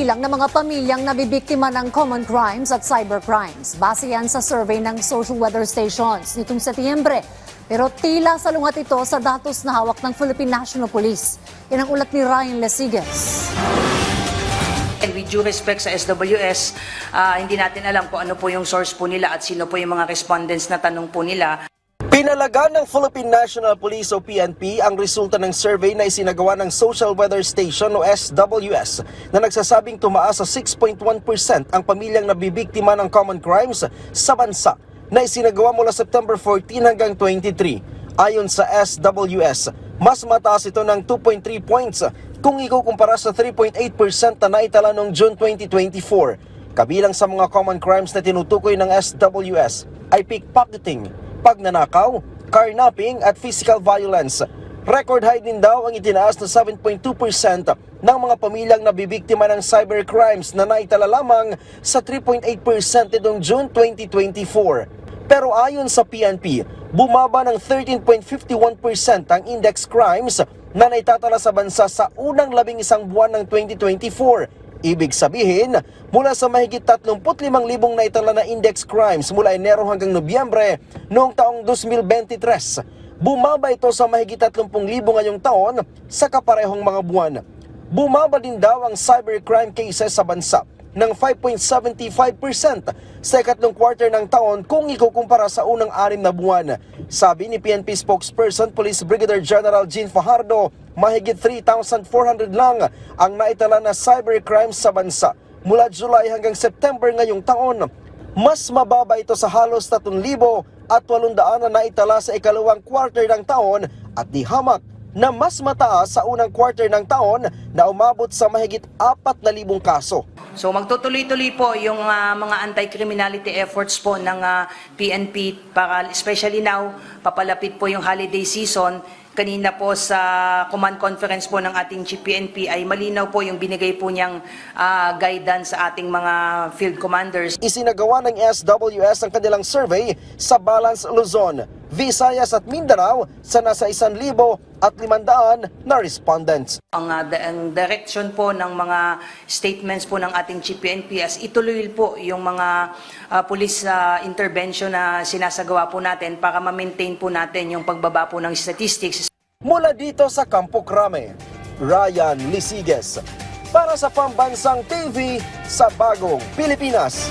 bilang ng mga pamilyang nabibiktima ng common crimes at cybercrimes. Base yan sa survey ng social weather stations nitong Setyembre. Pero tila salungat ito sa datos na hawak ng Philippine National Police. Yan ang ulat ni Ryan Lesigas. And with due respect sa SWS, hindi natin alam kung ano po yung source po nila at sino po yung mga respondents na tanong po nila. Pinalagan ng Philippine National Police o PNP ang resulta ng survey na isinagawa ng Social Weather Station o SWS na nagsasabing tumaas sa 6.1% ang pamilyang nabibiktima ng common crimes sa bansa na isinagawa mula September 14 hanggang 23. Ayon sa SWS, mas mataas ito ng 2.3 points kung ikukumpara sa 3.8% na naitala noong June 2024. Kabilang sa mga common crimes na tinutukoy ng SWS ay pickpocketing, pagnanakaw, carnapping at physical violence. Record high din daw ang itinaas na 7.2% ng mga pamilyang nabibiktima ng cybercrimes na naitala lamang sa 3.8% noong June 2024. Pero ayon sa PNP, bumaba ng 13.51% ang index crimes na naitatala sa bansa sa unang 11 buwan ng 2024. Ibig sabihin, mula sa mahigit 35,000 naitala na index crimes mula Enero hanggang Nobyembre noong taong 2023, bumaba ito sa mahigit 30,000 ngayong taon sa kaparehong mga buwan. Bumaba din daw ang cybercrime cases sa bansa ng 5.75% sa ikatlong quarter ng taon kung ikukumpara sa unang 6 na buwan. Sabi ni PNP spokesperson Police Brigadier General Jean Fajardo, mahigit 3,400 lang ang naitala na cybercrimes sa bansa mula July hanggang September ngayong taon. Mas mababa ito sa halos 3,800 na naitala sa ikalawang quarter ng taon at di hamak na mas mataas sa unang quarter ng taon na umabot sa mahigit 4,000 kaso. So magtutuloy-tuloy po yung mga anti-criminality efforts po ng PNP para especially now, papalapit po yung holiday season. Kanina po sa command conference po ng ating Chief PNP ay malinaw po yung binigay po niyang guidance sa ating mga field commanders. Isinagawa ng SWS ang kanilang survey sa Balance Luzon, Visayas at Mindanao sa nasa 1,500 na respondents. Ang direction po ng mga statements po ng ating Chief PNP as ituloy po yung mga police intervention na sinasagawa po natin para ma-maintain po natin yung pagbaba po ng statistics. Mula dito sa Campo Crame, Ryan Lesigas para sa Pambansang TV sa Bagong Pilipinas.